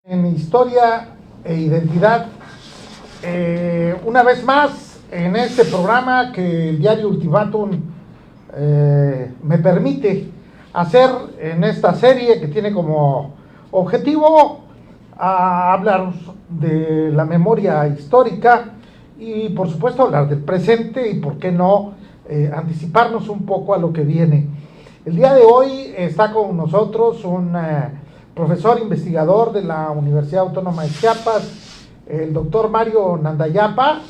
En historia e identidad, una vez más en este programa que el diario Ultimátum me permite hacer en esta serie que tiene como objetivo hablar de la memoria histórica y por supuesto hablar del presente y por qué no anticiparnos un poco a lo que viene. El día de hoy está con nosotros un profesor investigador de la Universidad Autónoma de Chiapas, el doctor Mario Nandayapa.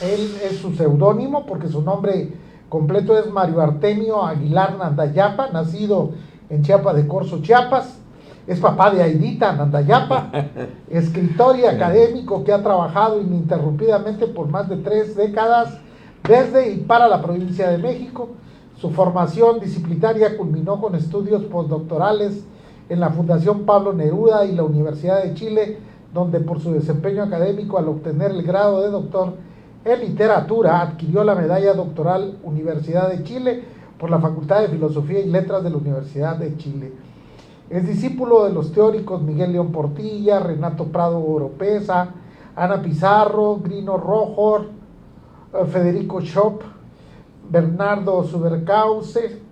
Él es su seudónimo porque su nombre completo es Mario Artemio Aguilar Nandayapa, nacido en Chiapa de Corzo, Chiapas. Es papá de Aidita Nandayapa, escritor y académico que ha trabajado ininterrumpidamente por más de 3 décadas desde y para la provincia de México. Su formación disciplinaria culminó con estudios postdoctorales en la Fundación Pablo Neruda y la Universidad de Chile, donde por su desempeño académico al obtener el grado de doctor en literatura adquirió la medalla doctoral Universidad de Chile por la Facultad de Filosofía y Letras de la Universidad de Chile. Es discípulo de los teóricos Miguel León Portilla, Renato Prado Oropesa, Ana Pizarro, Grino Rojo, Federico Schopp, Bernardo Subercause,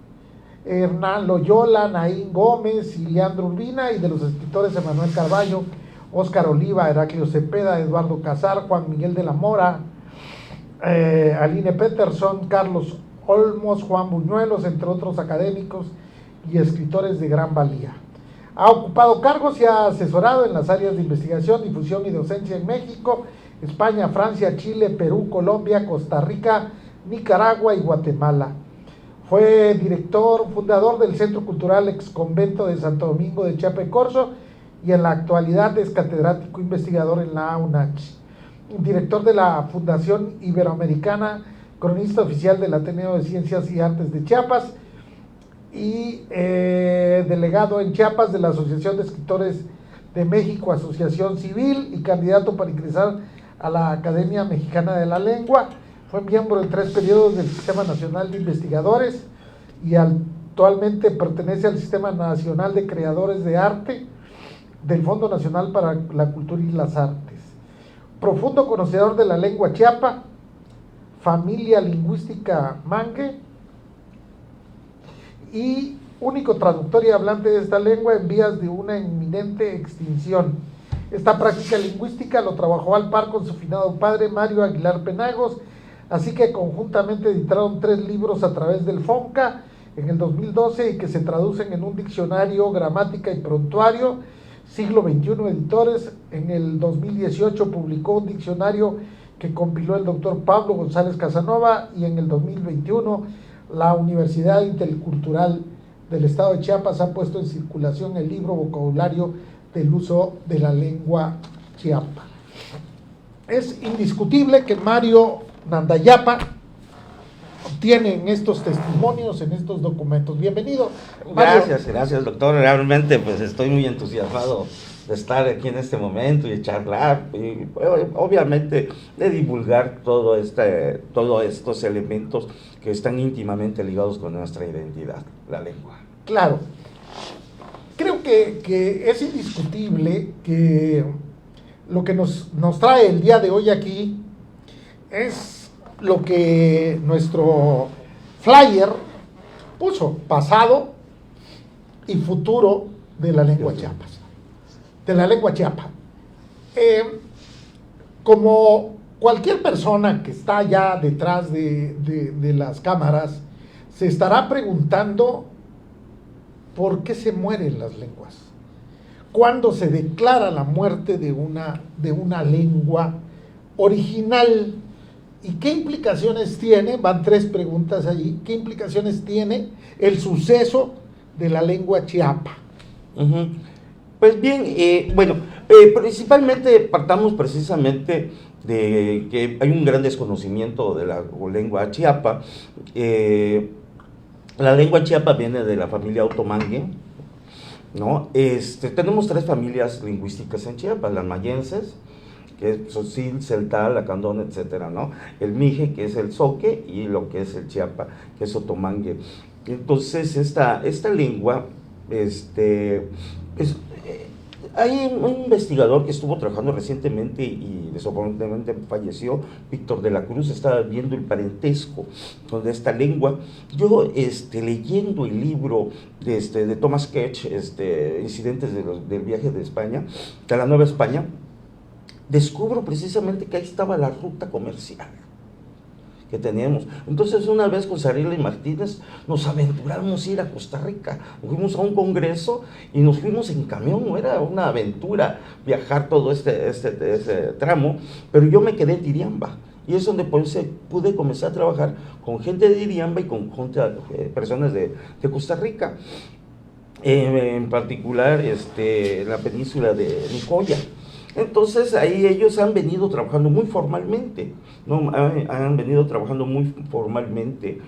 Hernán Loyola, Naín Gómez y Leandro Urbina, y de los escritores Emanuel Carballo, Óscar Oliva, Heraclio Cepeda, Eduardo Casar, Juan Miguel de la Mora, Aline Peterson, Carlos Olmos, Juan Buñuelos, entre otros académicos y escritores de gran valía. Ha ocupado cargos y ha asesorado en las áreas de investigación, difusión y docencia en México, España, Francia, Chile, Perú, Colombia, Costa Rica, Nicaragua y Guatemala. Fue director, fundador del Centro Cultural Ex Convento de Santo Domingo de Chiapa de Corzo y en la actualidad es catedrático investigador en la UNACH. Director de la Fundación Iberoamericana, cronista oficial del Ateneo de Ciencias y Artes de Chiapas y delegado en Chiapas de la Asociación de Escritores de México, Asociación Civil, y candidato para ingresar a la Academia Mexicana de la Lengua. Fue miembro de 3 periodos del Sistema Nacional de Investigadores y actualmente pertenece al Sistema Nacional de Creadores de Arte del Fondo Nacional para la Cultura y las Artes. Profundo conocedor de la lengua chiapa, familia lingüística mangue y único traductor y hablante de esta lengua en vías de una inminente extinción. Esta práctica lingüística lo trabajó al par con su finado padre Mario Aguilar Penagos, así que conjuntamente editaron 3 libros a través del FONCA en el 2012 y que se traducen en un diccionario, gramática y prontuario. Siglo XXI Editores en el 2018 publicó un diccionario que compiló el doctor Pablo González Casanova, y en el 2021 la Universidad Intercultural del Estado de Chiapas ha puesto en circulación el libro Vocabulario del uso de la lengua chiapa. Es indiscutible que Mario Nandayapa tiene en estos testimonios, en estos documentos. Bienvenido, Mario. Gracias, doctor. Realmente pues estoy muy entusiasmado de estar aquí en este momento y charlar y obviamente de divulgar todos estos elementos que están íntimamente ligados con nuestra identidad, la lengua. Claro. Creo que es indiscutible que lo que nos trae el día de hoy aquí es lo que nuestro flyer puso: pasado y futuro de la lengua chiapas, de la lengua chiapa. Como cualquier persona que está ya detrás de las cámaras se estará preguntando por qué se mueren las lenguas, cuándo se declara la muerte de una lengua original. ¿Y qué implicaciones tiene? Van 3 preguntas allí. ¿Qué implicaciones tiene el suceso de la lengua chiapa? Pues bien, principalmente partamos precisamente de que hay un gran desconocimiento de la lengua chiapa. La lengua chiapa viene de la familia otomangue, ¿no? Tenemos 3 familias lingüísticas en Chiapas: las mayenses, que es Tzotzil, Celtal, Lacandón, etcétera, ¿no? El Mije, que es el Zoque, y lo que es el Chiapa, que es otomangue. Entonces, esta lengua, Hay un investigador que estuvo trabajando recientemente y desafortunadamente falleció, Víctor de la Cruz, estaba viendo el parentesco de esta lengua. Yo, leyendo el libro de Thomas Ketch, Incidentes del viaje de España, de la Nueva España, descubro precisamente que ahí estaba la ruta comercial que teníamos. Entonces, una vez con Sarela y Martínez nos aventuramos a ir a Costa Rica, fuimos a un congreso y nos fuimos en camión. No era una aventura viajar todo este tramo, pero yo me quedé en Tiriamba, y es donde pude comenzar a trabajar con gente de Tiriamba y con personas de Costa Rica, en particular la península de Nicoya. Entonces ahí ellos han venido trabajando muy formalmente, ¿no? Han venido trabajando muy formalmente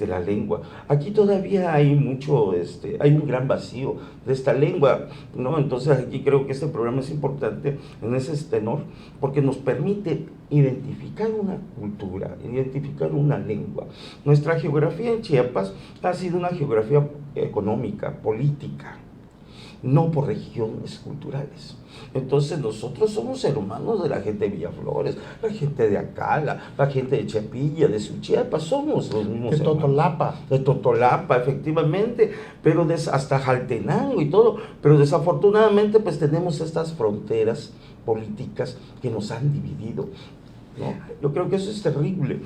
la lengua. Aquí todavía hay mucho, hay un gran vacío de esta lengua, ¿no? Entonces aquí creo que este programa es importante en ese tenor, porque nos permite identificar una cultura, identificar una lengua. Nuestra geografía en Chiapas ha sido una geografía económica, política, no por regiones culturales. Entonces nosotros somos hermanos de la gente de Villaflores, la gente de Acala, la gente de Chapilla, de Suchiapa, somos los mismos de hermanos. Totolapa. De Totolapa, efectivamente, pero hasta Jaltenango y todo, pero desafortunadamente pues tenemos estas fronteras políticas que nos han dividido, ¿no? Yo creo que eso es terrible.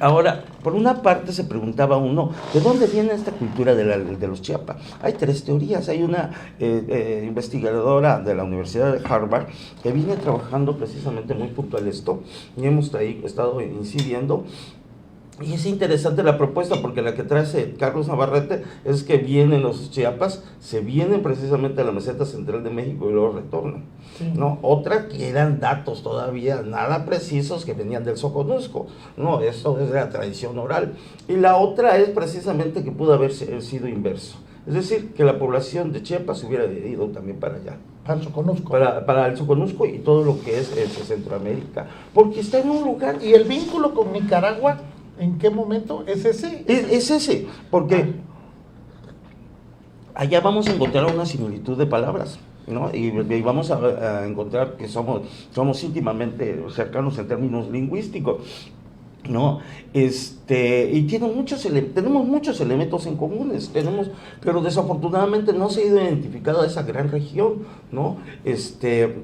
Ahora, por una parte se preguntaba uno, ¿de dónde viene esta cultura de los chiapas? Hay tres teorías. Hay una investigadora de la Universidad de Harvard que viene trabajando precisamente muy puntual esto, y hemos ahí estado incidiendo. Y es interesante la propuesta, porque la que trae Carlos Navarrete es que vienen los chiapas, se vienen precisamente a la meseta central de México y luego retornan, sí, ¿no? Otra que eran datos todavía nada precisos que venían del Soconusco, ¿no? Eso es la tradición oral. Y la otra es precisamente que pudo haber sido inverso, es decir, que la población de Chiapas hubiera ido también para allá. Para el Soconusco. Para el Soconusco y todo lo que es Centroamérica, porque está en un lugar. ¿Y el vínculo con Nicaragua? ¿En qué momento es ese? Es ese, porque allá vamos a encontrar una similitud de palabras, ¿no? Y vamos a encontrar que somos íntimamente cercanos en términos lingüísticos, ¿no? Y tenemos muchos elementos en comunes, pero desafortunadamente no se ha identificado esa gran región, ¿no?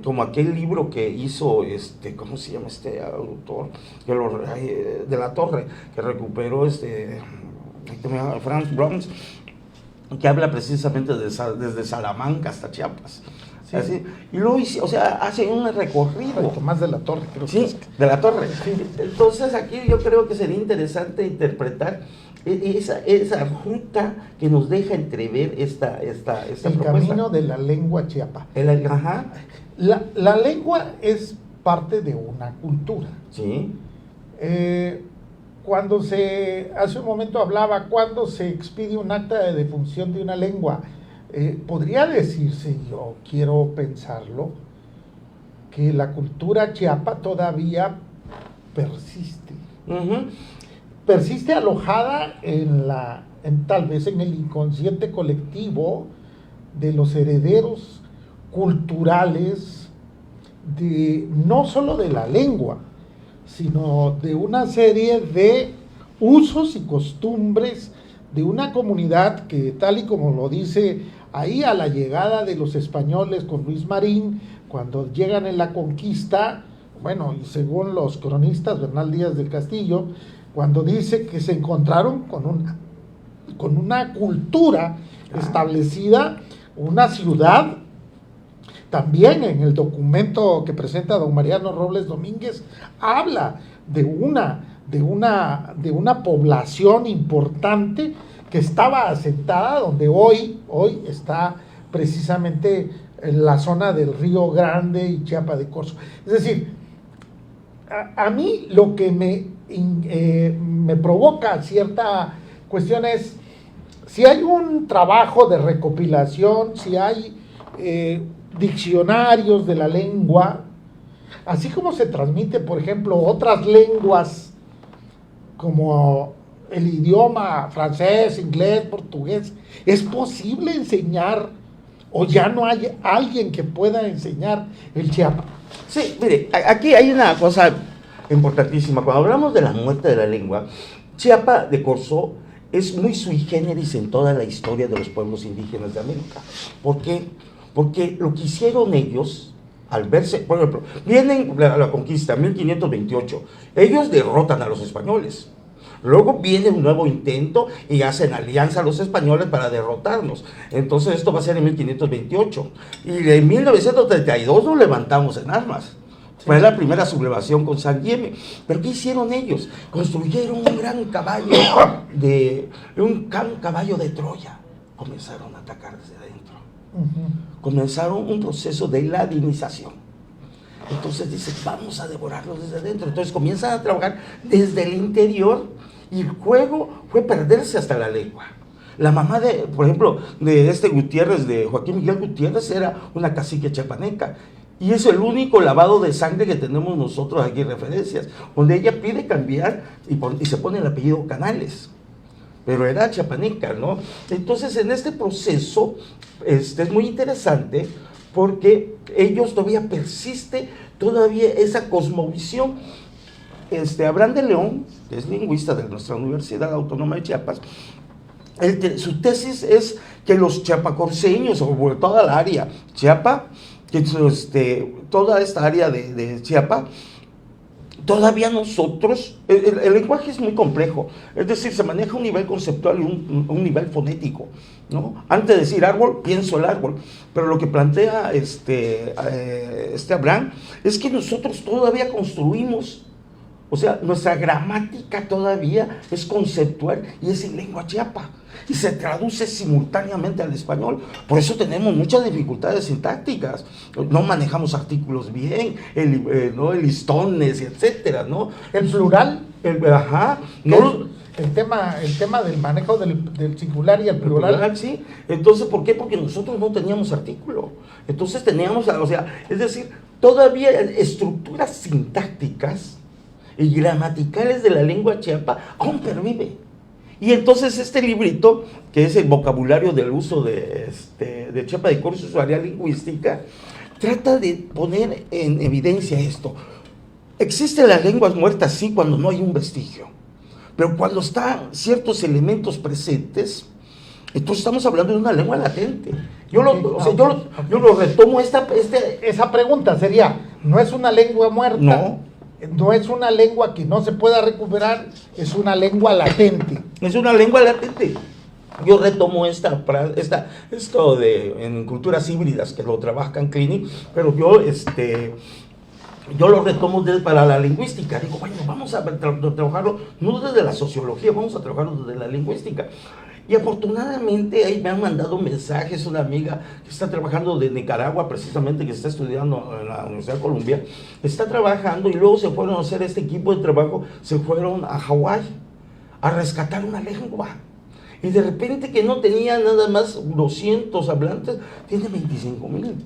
Como aquel libro que hizo, ¿cómo se llama este autor? De la Torre, que recuperó Franz Brons, que habla precisamente desde Salamanca hasta Chiapas. Sí. Así, y luego, o sea, hace un recorrido. Tomás de la Torre, creo que sí, de la Torre. Sí. Entonces aquí yo creo que sería interesante interpretar esa ruta que nos deja entrever esta el propuesta. Camino de la lengua chiapa. Ajá. La lengua es parte de una cultura. Sí. Cuando hace un momento hablaba, cuando se expide un acta de defunción de una lengua, podría decirse, yo quiero pensarlo, que la cultura chiapa todavía persiste. Uh-huh. Persiste alojada tal vez en el inconsciente colectivo de los herederos culturales no solo de la lengua, sino de una serie de usos y costumbres de una comunidad que, tal y como lo dice ahí, a la llegada de los españoles con Luis Marín, cuando llegan en la conquista, bueno, y según los cronistas, Bernal Díaz del Castillo, cuando dice que se encontraron con una cultura establecida, una ciudad. También en el documento que presenta don Mariano Robles Domínguez habla de una población importante que estaba asentada donde hoy está precisamente en la zona del Río Grande y Chiapa de Corzo. Es decir, a mí lo que me provoca cierta cuestión es si hay un trabajo de recopilación, si hay diccionarios de la lengua, así como se transmite, por ejemplo, otras lenguas como el idioma francés, inglés, portugués, es posible enseñar o ya no hay alguien que pueda enseñar el chiapa. Sí, mire, aquí hay una cosa importantísima. Cuando hablamos de la muerte de la lengua, Chiapa de Corzo es muy sui generis en toda la historia de los pueblos indígenas de América. ¿Por qué? Porque lo que hicieron ellos, al verse, por ejemplo, vienen la conquista, 1528, ellos derrotan a los españoles. Luego viene un nuevo intento y hacen alianza a los españoles para derrotarnos. Entonces esto va a ser en 1528. Y en 1932 nos levantamos en armas. Fue la primera sublevación con Sanguieme. ¿Pero qué hicieron ellos? Construyeron un gran caballo de Troya. Comenzaron a atacar desde adentro. Comenzaron un proceso de ladinización. Entonces dicen, vamos a devorarlos desde adentro. Entonces comienzan a trabajar desde el interior y el juego fue perderse hasta la lengua. La mamá por ejemplo, de Gutiérrez, de Joaquín Miguel Gutiérrez, era una cacique chiapaneca. Y es el único lavado de sangre que tenemos nosotros aquí, referencias, donde ella pide cambiar y se pone el apellido Canales. Pero era chiapaneca, ¿no? Entonces, en este proceso, es muy interesante porque ellos todavía persiste esa cosmovisión. Abraham de León, que es lingüista de nuestra Universidad Autónoma de Chiapas, su tesis es que los chiapacorceños, o toda la área Chiapa, toda esta área de Chiapa, todavía nosotros, el lenguaje es muy complejo, es decir, se maneja un nivel conceptual y un nivel fonético, ¿no? Antes de decir árbol, pienso el árbol, pero lo que plantea Abraham es que nosotros todavía construimos, o sea, nuestra gramática todavía es conceptual y es en lengua chiapa y se traduce simultáneamente al español. Por eso tenemos muchas dificultades sintácticas. No manejamos artículos bien, listones, etcétera, ¿no? El plural. No, el tema del manejo del singular y el plural. Sí. Entonces, ¿por qué? Porque nosotros no teníamos artículo. Entonces teníamos, es decir, todavía estructuras sintácticas y gramaticales de la lengua chiapa aún pervive. Y entonces este librito, que es el vocabulario del uso de Chiapa de Corzo, su área lingüística, trata de poner en evidencia esto. Existen las lenguas muertas, sí, cuando no hay un vestigio, pero cuando están ciertos elementos presentes, entonces estamos hablando de una lengua latente. Yo lo retomo, esa pregunta sería, ¿no es una lengua muerta? No es una lengua que no se pueda recuperar, es una lengua latente. Es una lengua latente. Yo retomo esto en culturas híbridas que lo trabajan Clinic, pero yo lo retomo para la lingüística. Digo, bueno, vamos a trabajarlo no desde la sociología, vamos a trabajarlo desde la lingüística. Y afortunadamente ahí me han mandado mensajes, una amiga que está trabajando de Nicaragua, precisamente, que está estudiando en la Universidad de Columbia, está trabajando y luego se fueron a hacer este equipo de trabajo, se fueron a Hawái a rescatar una lengua. Y de repente, que no tenía nada más 200 hablantes, tiene 25,000.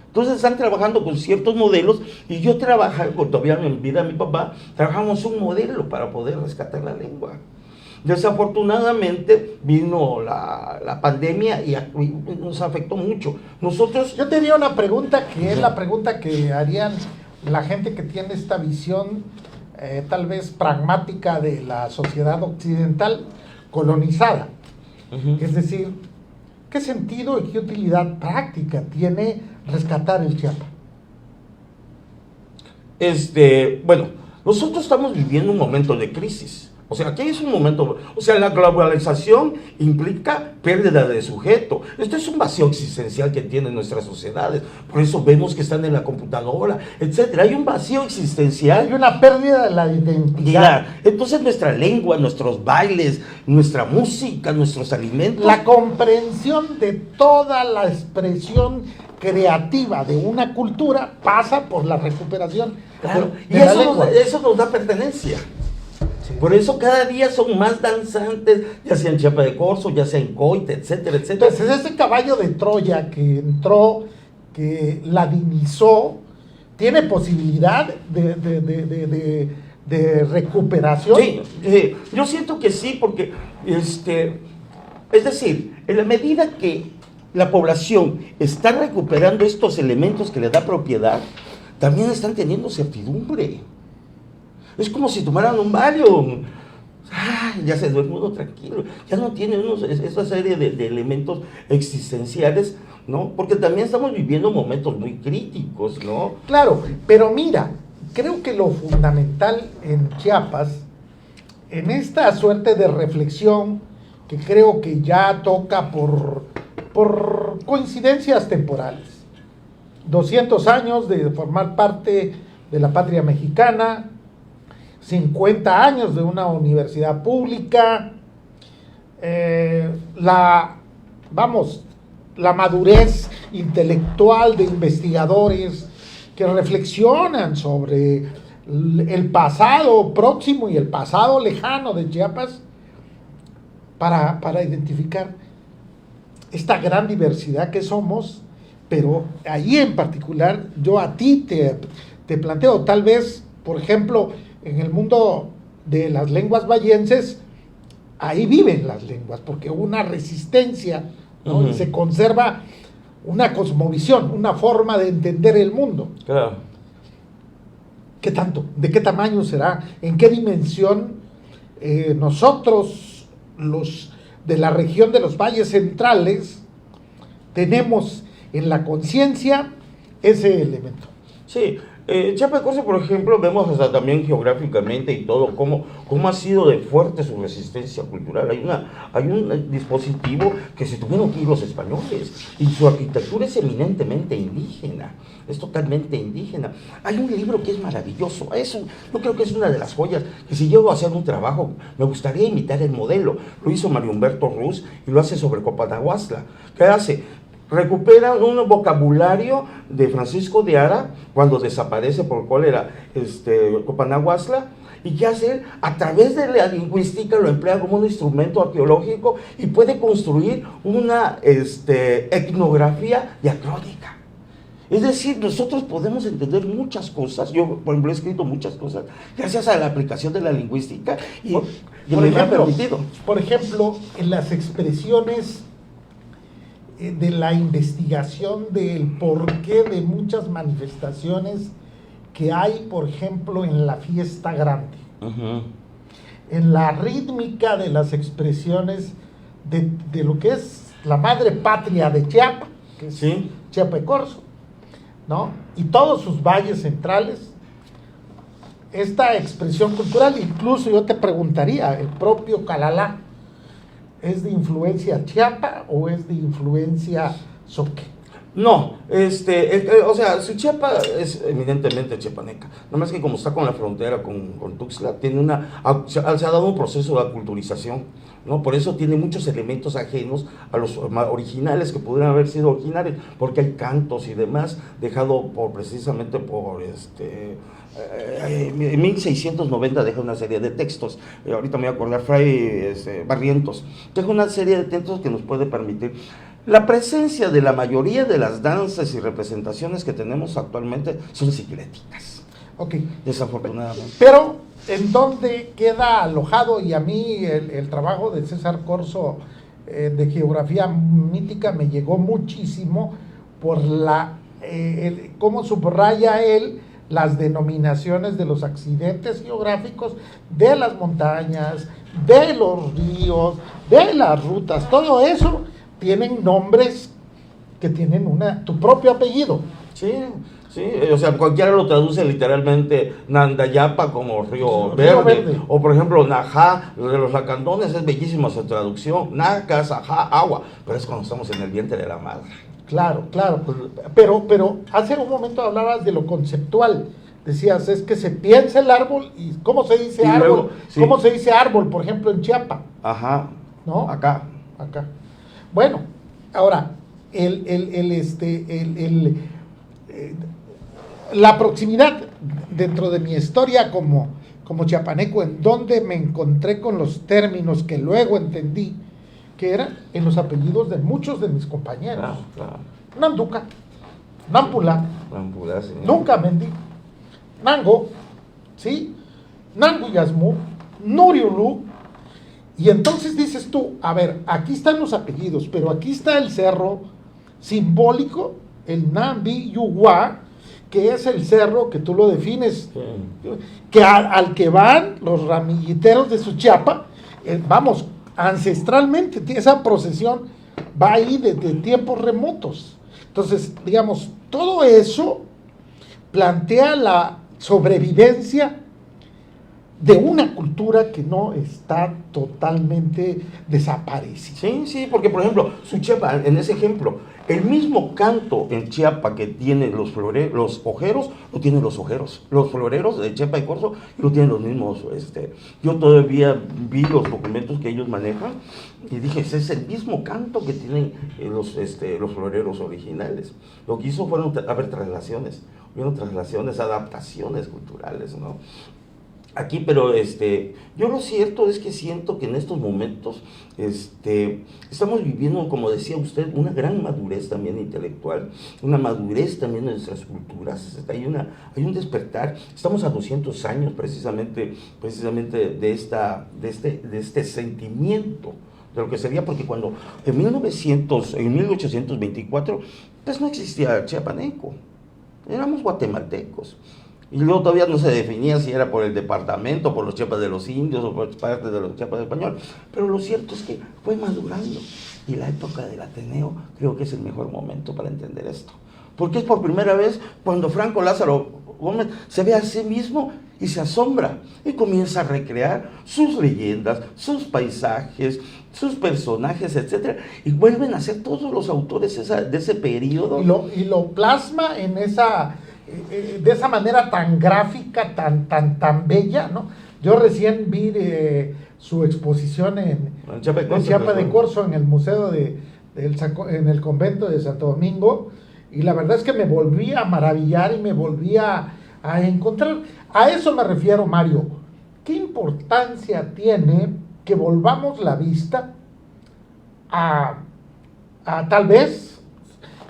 Entonces están trabajando con ciertos modelos y yo todavía en vida de mi papá, trabajamos un modelo para poder rescatar la lengua. Desafortunadamente vino la pandemia y nos afectó mucho. Yo tenía una pregunta que es la pregunta que harían la gente que tiene esta visión tal vez pragmática de la sociedad occidental colonizada. Es decir, ¿qué sentido y qué utilidad práctica tiene rescatar el Chiapa? Bueno, nosotros estamos viviendo un momento de crisis. O sea, aquí es un momento, la globalización implica pérdida de sujeto. Esto es un vacío existencial que tienen nuestras sociedades. Por eso vemos que están en la computadora, etcétera. Hay un vacío existencial. Hay una pérdida de la identidad. Entonces nuestra lengua, nuestros bailes, nuestra música, nuestros alimentos. La comprensión de toda la expresión creativa de una cultura pasa por la recuperación. Claro, y eso nos da pertenencia. Por eso cada día son más danzantes, ya sea en Chiapa de Corzo, ya sea en Coite, etcétera, etcétera. Entonces ese caballo de Troya que entró, que ladinizó, tiene posibilidad de recuperación. Sí, yo siento que sí, porque, es decir, en la medida que la población está recuperando estos elementos que le da propiedad, también están teniendo certidumbre. Es como si tomaran un Valium. Ya se duerme uno tranquilo, ya no tiene esa serie de elementos existenciales, ¿no? Porque también estamos viviendo momentos muy críticos, ¿no? Claro, pero mira, creo que lo fundamental en Chiapas, en esta suerte de reflexión, que creo que ya toca por coincidencias temporales, 200 años de formar parte de la patria mexicana, 50 años de una universidad pública, la madurez intelectual de investigadores que reflexionan sobre el pasado próximo y el pasado lejano de Chiapas para identificar esta gran diversidad que somos, pero ahí en particular yo a ti te planteo, tal vez, por ejemplo, en el mundo de las lenguas vallenses, ahí viven las lenguas, porque hubo una resistencia, ¿no? Y se conserva una cosmovisión, una forma de entender el mundo. Claro. ¿Qué tanto? ¿De qué tamaño será? ¿En qué dimensión nosotros, los de la región de los valles centrales, tenemos en la conciencia ese elemento? Sí, Chiapa de Corzo, por ejemplo, vemos hasta también geográficamente y todo cómo ha sido de fuerte su resistencia cultural. Hay un dispositivo que se tuvieron que ir los españoles, y su arquitectura es eminentemente indígena, es totalmente indígena. Hay un libro que es maravilloso, yo creo que es una de las joyas, que si llego a hacer un trabajo, me gustaría imitar el modelo. Lo hizo Mario Humberto Ruz y lo hace sobre Copanahuasla. ¿Qué hace? Recupera un vocabulario de Francisco de Ara cuando desaparece por cólera Copanahuasla, y qué hace él, a través de la lingüística lo emplea como un instrumento arqueológico y puede construir una etnografía diacrónica. Es decir, nosotros podemos entender muchas cosas. Yo, por ejemplo, he escrito muchas cosas gracias a la aplicación de la lingüística y me ha permitido. Por ejemplo, en las expresiones de la investigación del porqué de muchas manifestaciones que hay, por ejemplo, en la fiesta grande, en la rítmica de las expresiones de lo que es la madre patria de Chiapas, que es Chiapa de Corzo, ¿no? Y todos sus valles centrales, esta expresión cultural. Incluso yo te preguntaría, el propio Calalá, ¿es de influencia chiapa o es de influencia zoque? No, o sea, su Chiapa es eminentemente chiapaneca, nada más que como está con la frontera con Tuxtla, se ha dado un proceso de aculturización, ¿no? Por eso tiene muchos elementos ajenos a los originales que pudieran haber sido originales, porque hay cantos y demás dejado precisamente por en 1690 deja una serie de textos, ahorita me voy a acordar, Fray Barrientos, deja una serie de textos que nos puede permitir la presencia de la mayoría de las danzas y representaciones que tenemos actualmente son cicléticas. Ok. Desafortunadamente. Pero, ¿en dónde queda alojado? Y a mí el trabajo de César Corzo de geografía mítica me llegó muchísimo por cómo subraya él las denominaciones de los accidentes geográficos, de las montañas, de los ríos, de las rutas, todo eso tienen nombres que tienen tu propio apellido. Sí, o sea, cualquiera lo traduce literalmente Nandayapa como Río Verde. O por ejemplo, Najá, de los lacandones, es bellísima su traducción, Naca, Sajá, agua, pero es cuando estamos en el vientre de la madre. Claro, pero hace un momento hablabas de lo conceptual. Decías, es que se piensa el árbol y ¿cómo se dice árbol? Luego, sí. ¿Cómo se dice árbol, por ejemplo, en Chiapa? Ajá. ¿No? Acá. Bueno, ahora, la proximidad dentro de mi historia como chiapaneco, en donde me encontré con los términos que luego entendí que eran en los apellidos de muchos de mis compañeros. Claro. Nanduca, Námpula, sí. Nunca Mendi, Nango, ¿sí? Nanguyasmu, Nuriulú. Y entonces dices tú, a ver, aquí están los apellidos, pero aquí está el cerro simbólico, el Nambi Yuguá, que es el cerro que tú lo defines, que al que van los ramilliteros de Suchiapa, vamos, ancestralmente, esa procesión va ahí desde tiempos remotos. Entonces, digamos, todo eso plantea la sobrevivencia de una cultura que no está totalmente desaparecida. Sí, sí, porque por ejemplo, Suchiapa, en ese ejemplo, el mismo canto en Chiapa que tiene los ojeros, lo tienen los ojeros. Los floreros de Chiapa y Corzo lo tienen los mismos. Yo todavía vi los documentos que ellos manejan y dije, ese es el mismo canto que tienen los floreros originales. Lo que hizo fueron haber traslaciones, adaptaciones culturales, ¿no? Aquí, pero yo lo cierto es que siento que en estos momentos estamos viviendo, como decía usted, una gran madurez también intelectual, una madurez también de nuestras culturas. Hay un despertar. Estamos a 200 años precisamente de este sentimiento de lo que sería, porque cuando en 1824, pues no existía chiapaneco, éramos guatemaltecos. Y luego todavía no se definía si era por el departamento, por los chiapas de los indios o por parte de los chiapas del español. Pero lo cierto es que fue madurando. Y la época del Ateneo creo que es el mejor momento para entender esto. Porque es por primera vez cuando Franco Lázaro Gómez se ve a sí mismo y se asombra. Y comienza a recrear sus leyendas, sus paisajes, sus personajes, etc. Y vuelven a ser todos los autores de ese periodo. Y lo plasma en de esa manera tan gráfica, tan bella, ¿no? Yo recién vi su exposición en Chiapa de Corzo, en el museo en el convento de Santo Domingo, y la verdad es que me volví a maravillar y me volví a encontrar. A eso me refiero, Mario. ¿Qué importancia tiene que volvamos la vista a tal vez...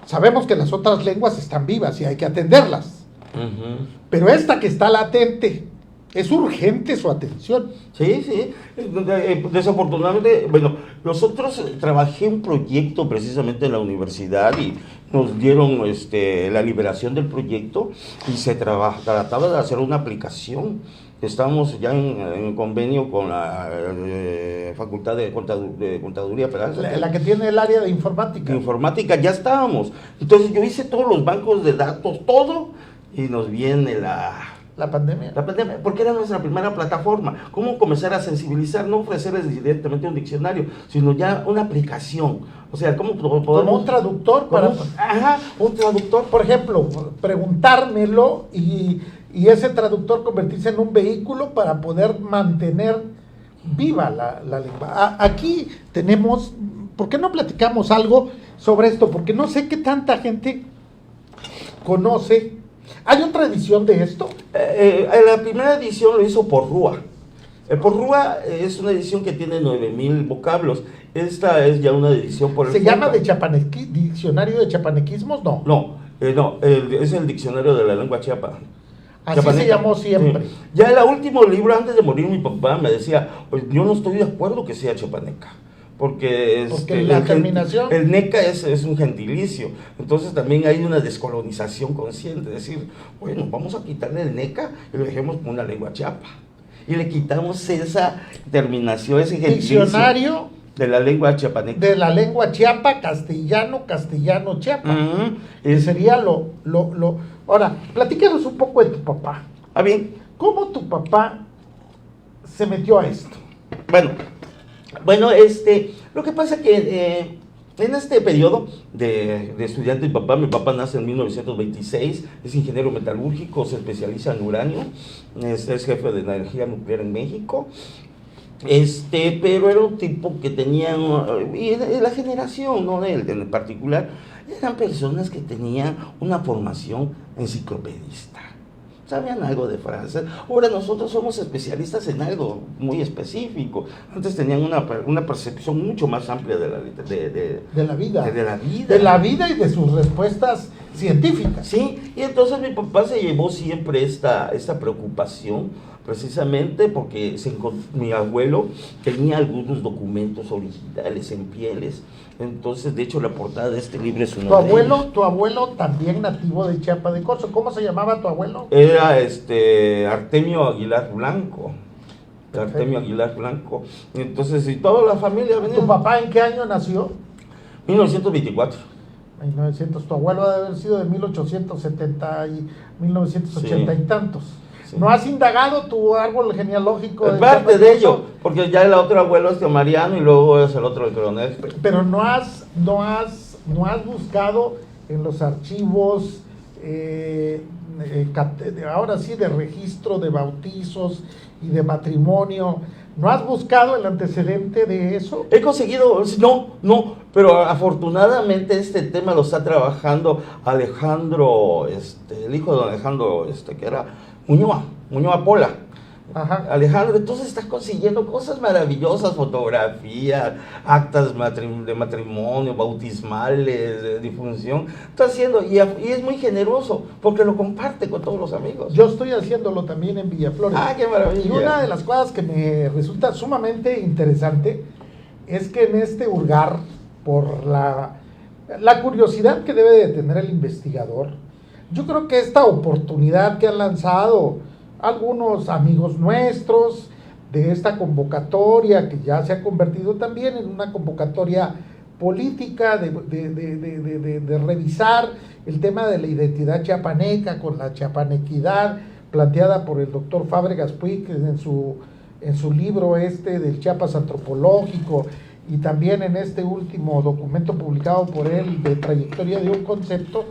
Sabemos que las otras lenguas están vivas y hay que atenderlas. Pero esta que está latente, es urgente su atención. Sí, sí. Desafortunadamente, bueno, nosotros trabajé un proyecto precisamente en la universidad y nos dieron la liberación del proyecto y se trataba de hacer una aplicación. Estamos ya en convenio con la Facultad de Contaduría Federal. La que tiene el área de informática. Informática, ya estábamos. Entonces yo hice todos los bancos de datos, todo, y nos viene la pandemia. La pandemia, porque era nuestra primera plataforma. ¿Cómo comenzar a sensibilizar? No ofrecerles directamente un diccionario, sino ya una aplicación. O sea, ¿cómo podemos...? Como un traductor un traductor. Por ejemplo, preguntármelo y ese traductor convertirse en un vehículo para poder mantener viva la lengua. Aquí tenemos, ¿por qué no platicamos algo sobre esto? Porque no sé qué tanta gente conoce. ¿Hay otra edición de esto? La primera edición lo hizo Porrúa. Porrúa es una edición que tiene 9,000 vocablos. Esta es ya una edición por el ¿Se llama diccionario de chapanequismos? No. No, es el diccionario de la lengua chiapa. Así Chapaneca. Se llamó siempre. Sí. Ya el último libro, antes de morir, mi papá me decía, yo no estoy de acuerdo que sea chapaneca. Porque la terminación. El neca es un gentilicio. Entonces también hay una descolonización consciente. Es decir, bueno, vamos a quitarle el neca y lo dejemos como una lengua chiapa. Y le quitamos esa terminación, ese gentilicio. Diccionario de la lengua chiapaneca. De la lengua chiapa, castellano chiapa. Sería lo... Ahora, platícanos un poco de tu papá. Ah, bien. ¿Cómo tu papá se metió a esto? Bueno, lo que pasa que en este periodo de estudiante, mi papá nace en 1926, es ingeniero metalúrgico, se especializa en uranio, es jefe de energía nuclear en México, pero era un tipo que tenía, y la generación, no de él en particular, eran personas que tenían una formación enciclopedista. Sabían algo de francés. Ahora nosotros somos especialistas en algo muy específico. Antes tenían una percepción mucho más amplia de la vida. De la vida y de sus respuestas científica. Sí, y entonces mi papá se llevó siempre esta preocupación, precisamente porque mi abuelo tenía algunos documentos originales en pieles. Entonces, de hecho, la portada de este libro es uno de ellos. Tu abuelo también nativo de Chiapa de Corzo. ¿Cómo se llamaba tu abuelo? Era Artemio Aguilar Blanco. Perfecto. Artemio Aguilar Blanco. Entonces, y toda la familia venía. ¿Tu papá en qué año nació? 1924. 1900. Tu abuelo ha de haber sido de 1870 y 1980 Sí. y tantos. Sí. ¿No has indagado tu árbol genealógico? Parte Chiapa de Corzo? ello, porque ya el otro abuelo es Mariano y luego es el otro el coronel. Pero no has buscado en los archivos, ahora sí, de registro de bautizos y de matrimonio. ¿No has buscado el antecedente de eso? He conseguido, no, pero afortunadamente este tema lo está trabajando Alejandro, el hijo de don Alejandro, que era Muñoa Pola. Ajá. Alejandro, entonces está consiguiendo cosas maravillosas, fotografías, actas de matrimonio, bautismales, de difunción, está haciendo, y es muy generoso, porque lo comparte con todos los amigos. Yo estoy haciéndolo también en Villaflores. ¡Ah, qué maravilla! Y una de las cosas que me resulta sumamente interesante es que en este hurgar, por la curiosidad que debe de tener el investigador, yo creo que esta oportunidad que han lanzado algunos amigos nuestros de esta convocatoria, que ya se ha convertido también en una convocatoria política de revisar el tema de la identidad chiapaneca con la chiapanequidad planteada por el doctor Fábregas Puig en su libro del Chiapas antropológico, y también en este último documento publicado por él de trayectoria de un concepto.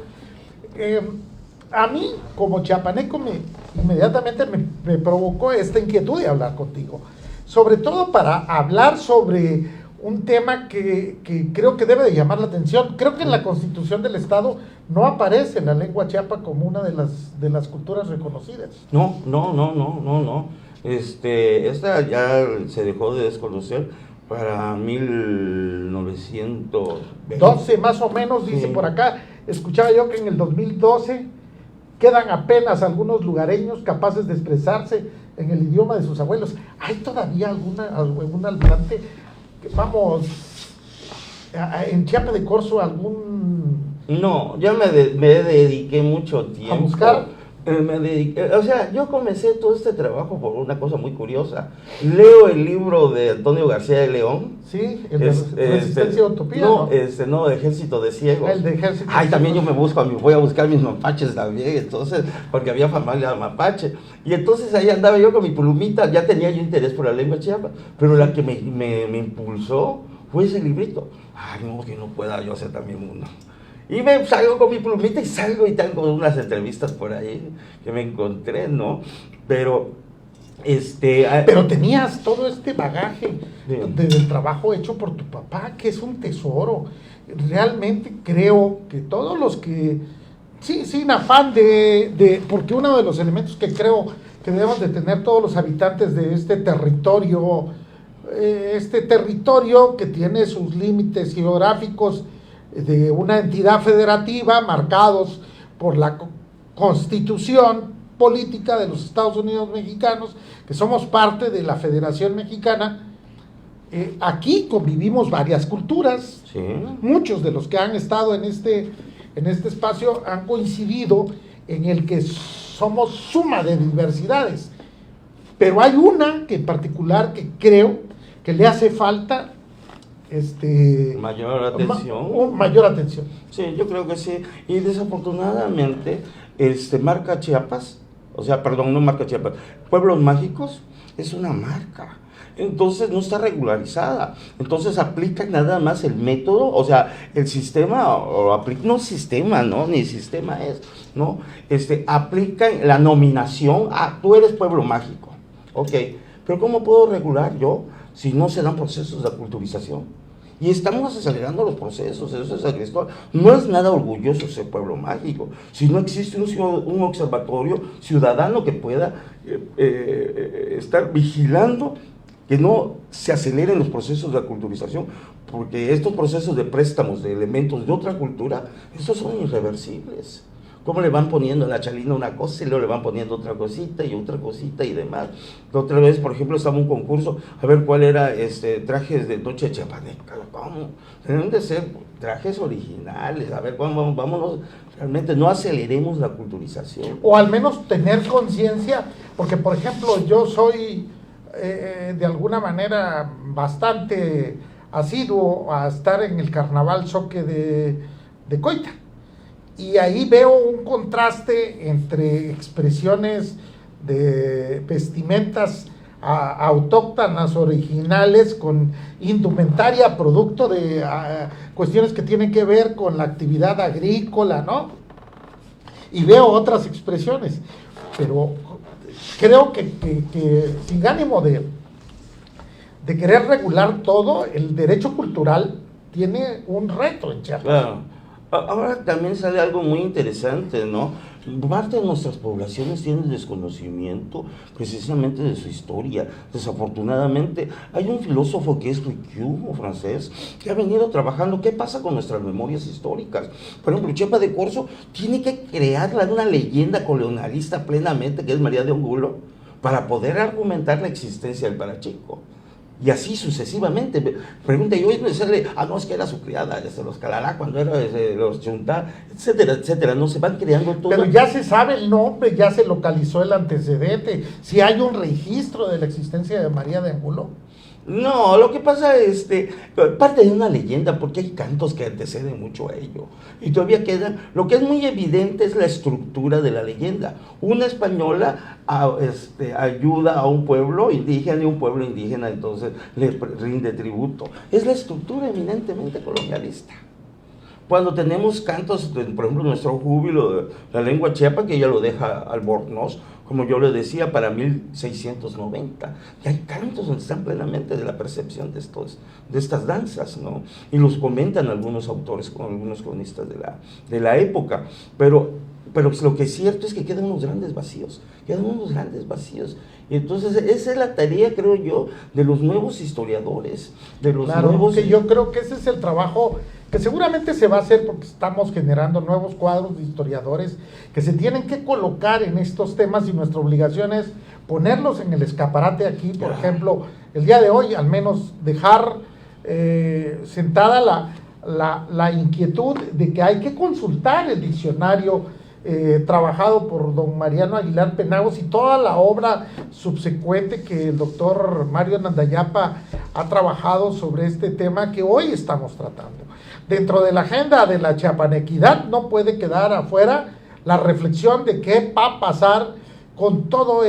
A mí, como chiapaneco, inmediatamente me provocó esta inquietud de hablar contigo, sobre todo para hablar sobre un tema que creo que debe de llamar la atención. Creo que en la Constitución del Estado no aparece la lengua chiapa como una de las culturas reconocidas. No. Esta ya se dejó de desconocer para 1920. 12 más o menos, dice Sí. por acá. Escuchaba yo que en el 2012 quedan apenas algunos lugareños capaces de expresarse en el idioma de sus abuelos. ¿Hay todavía algún hablante? Vamos, en Chiapa de Corzo algún... No, yo me dediqué mucho tiempo ¿A buscar? Me dediqué, o sea, yo comencé todo este trabajo por una cosa muy curiosa. Leo el libro de Antonio García de León. Sí, el de Resistencia y Utopía. No, Ejército de Ciegos. El de Ejército. Ay, también yo voy a buscar mis mapaches también, entonces, porque había familia mapache. Y entonces ahí andaba yo con mi plumita, ya tenía yo interés por la lengua chiapa, pero la que me impulsó fue ese librito. Ay, no, que no pueda yo hacer también uno. Y me salgo con mi plumita y tengo unas entrevistas por ahí que me encontré, ¿no? Pero, Pero tenías todo este bagaje Sí. del trabajo hecho por tu papá, que es un tesoro. Realmente creo que todos los que, sí, sin afán porque uno de los elementos que creo que debemos de tener todos los habitantes de este territorio que tiene sus límites geográficos de una entidad federativa marcados por la Constitución política de los Estados Unidos mexicanos, que somos parte de la Federación Mexicana. Aquí convivimos varias culturas. sí. Muchos de los que han estado en este espacio han coincidido en el que somos suma de diversidades, pero hay una que en particular que creo que le hace falta Mayor atención. mayor atención. Sí, yo creo que sí. Y desafortunadamente, marca Chiapas, no marca Chiapas, Pueblos Mágicos es una marca. Entonces no está regularizada. Entonces aplican nada más el método, o sea, el sistema, no sistema, ¿no? Ni sistema es, ¿no? Aplican la nominación tú eres pueblo mágico. Ok, pero ¿cómo puedo regular yo si no se dan procesos de aculturización? Y estamos acelerando los procesos, eso es agresivo. No es nada orgulloso ser pueblo mágico. Si no existe un observatorio ciudadano que pueda estar vigilando que no se aceleren los procesos de aculturización, porque estos procesos de préstamos de elementos de otra cultura, estos son irreversibles. ¿Cómo le van poniendo a la chalina una cosa y luego le van poniendo otra cosita y demás? La otra vez, por ejemplo, estaba un concurso, a ver cuál era trajes de noche chiapaneca. ¿Cómo? Deben de ser trajes originales, a ver, vámonos, realmente no aceleremos la culturización. O al menos tener conciencia, porque por ejemplo yo soy de alguna manera bastante asiduo a estar en el carnaval Zoque de Coita. Y ahí veo un contraste entre expresiones de vestimentas autóctonas, originales, con indumentaria, producto de cuestiones que tienen que ver con la actividad agrícola, ¿no? Y veo otras expresiones, pero creo que sin ánimo de querer regular todo, el derecho cultural tiene un reto en Chiapas. Claro. Ahora también sale algo muy interesante, ¿no? Parte de nuestras poblaciones tienen desconocimiento precisamente de su historia. Desafortunadamente, hay un filósofo que es Riquet, francés, que ha venido trabajando qué pasa con nuestras memorias históricas. Por ejemplo, Chiapa de Corzo tiene que crear una leyenda colonialista plenamente, que es María de Angulo, para poder argumentar la existencia del Parachico. Y así sucesivamente. Pregunta, yo sale, no, es que era su criada, los Calará, cuando era los Chuntá, etcétera, etcétera. No se van creando todo. Pero ya se sabe el nombre, ya se localizó el antecedente. Si hay un registro de la existencia de María de Angulo. No, lo que pasa es, parte de una leyenda, porque hay cantos que anteceden mucho a ello, y todavía quedan. Lo que es muy evidente es la estructura de la leyenda. Una española ayuda a un pueblo indígena, y un pueblo indígena entonces le rinde tributo. Es la estructura eminentemente colonialista. Cuando tenemos cantos, por ejemplo, nuestro júbilo de la lengua chiapa, que ella lo deja Albornoz, como yo le decía, para 1690. Y hay cantos donde están plenamente de la percepción de estas danzas, ¿no? Y los comentan algunos autores, algunos cronistas de la época. Pero lo que es cierto es que quedan unos grandes vacíos. Y entonces esa es la tarea, creo yo, de los nuevos historiadores, de los nuevos... Que yo creo que ese es el trabajo que seguramente se va a hacer, porque estamos generando nuevos cuadros de historiadores que se tienen que colocar en estos temas, y nuestra obligación es ponerlos en el escaparate aquí. Por ejemplo, el día de hoy, al menos dejar sentada la inquietud de que hay que consultar el diccionario trabajado por don Mariano Aguilar Penagos y toda la obra subsecuente que el doctor Mario Nandayapa ha trabajado sobre este tema que hoy estamos tratando. Dentro de la agenda de la chiapanequidad no puede quedar afuera la reflexión de qué va a pasar con todo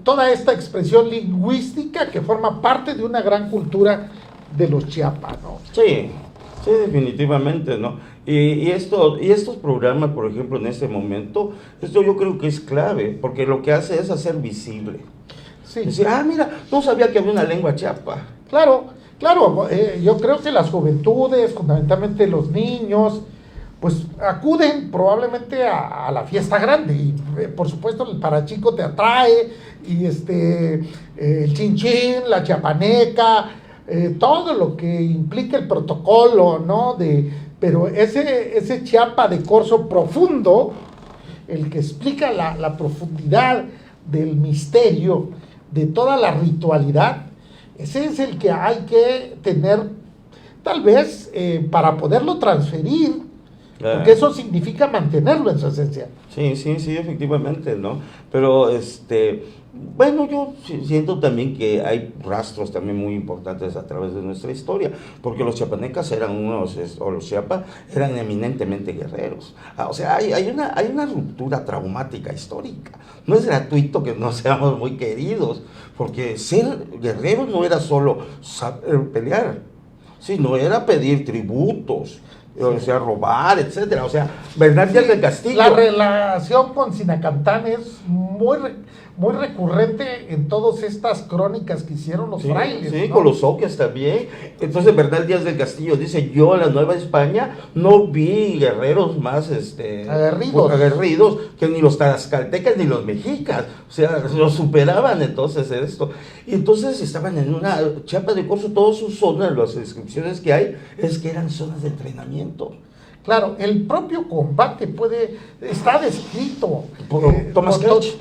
toda esta expresión lingüística que forma parte de una gran cultura de los chiapas, ¿no? Sí, definitivamente, ¿no? Y estos programas, por ejemplo, en este momento, esto yo creo que es clave, porque lo que hace es hacer visible. Sí. Decir, mira, no sabía que había una lengua chiapa. Claro, yo creo que las juventudes, fundamentalmente los niños, pues acuden probablemente a la fiesta grande, y por supuesto el Parachico te atrae, y el chinchín, la chiapaneca, todo lo que implica el protocolo, ¿no? Pero ese Chiapa de Corzo profundo, el que explica la profundidad del misterio, de toda la ritualidad, ese es el que hay que tener, tal vez, para poderlo transferir, porque eso significa mantenerlo en su esencia. Sí, efectivamente, ¿no? Pero, bueno, yo siento también que hay rastros también muy importantes a través de nuestra historia, porque los chiapanecas o los chiapas eran eminentemente guerreros. O sea, hay una ruptura traumática histórica. No es gratuito que no seamos muy queridos, porque ser guerreros no era solo saber pelear, sino era pedir tributos. o sea, robar, etcétera. O sea, Bernal Díaz del Castillo. La relación con Sinacantán es muy recurrente en todas estas crónicas que hicieron los frailes. Sí, ¿no? con los oques también. Entonces Bernal Díaz del Castillo dice, yo en la Nueva España no vi guerreros más aguerridos que ni los tlaxcaltecas ni los mexicas. O sea, los superaban entonces esto. Y entonces estaban en una Chiapas de Corzo, todas sus zonas, las descripciones que hay, es que eran zonas de entrenamiento. Claro, el propio combate está descrito Por Thomas Gage.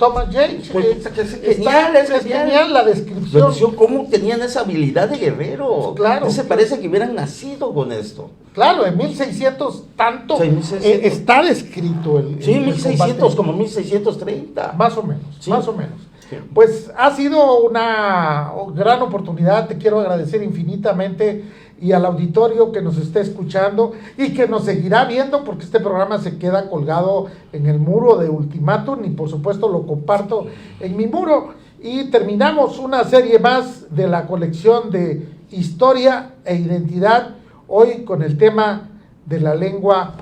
Es genial la descripción. Cómo tenían esa habilidad de guerrero. Claro. Se parece que hubieran nacido con esto. Claro, en 1600 tanto 1600. Está descrito el 1600, combate. como 1630. Más o menos, Sí. más o menos. Sí. Pues ha sido una gran oportunidad, te quiero agradecer infinitamente y al auditorio que nos esté escuchando y que nos seguirá viendo porque este programa se queda colgado en el muro de Ultimátum y por supuesto lo comparto en mi muro y terminamos una serie más de la colección de historia e identidad hoy con el tema de la lengua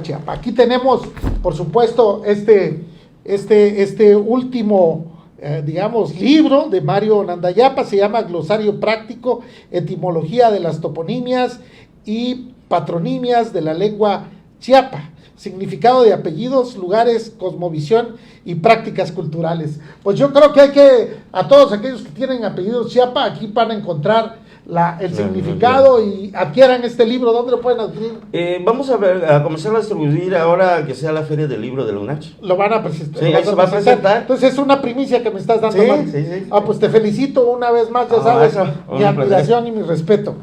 chiapa. Aquí tenemos por supuesto este último libro de Mario Nandayapa, se llama Glosario Práctico, Etimología de las Toponimias y Patronimias de la Lengua Chiapa, significado de apellidos, lugares, cosmovisión y prácticas culturales. Pues yo creo que a todos aquellos que tienen apellidos Chiapa, aquí van a encontrar el significado y adquieran este libro. ¿Dónde lo pueden adquirir? Vamos a comenzar a distribuir ahora que sea la Feria del Libro de la UNACH. Lo van a presentar. Sí, ahí se va a presentar. Entonces es una primicia que me estás dando. Sí. Pues te felicito una vez más, ya sabes, mi admiración y mi respeto.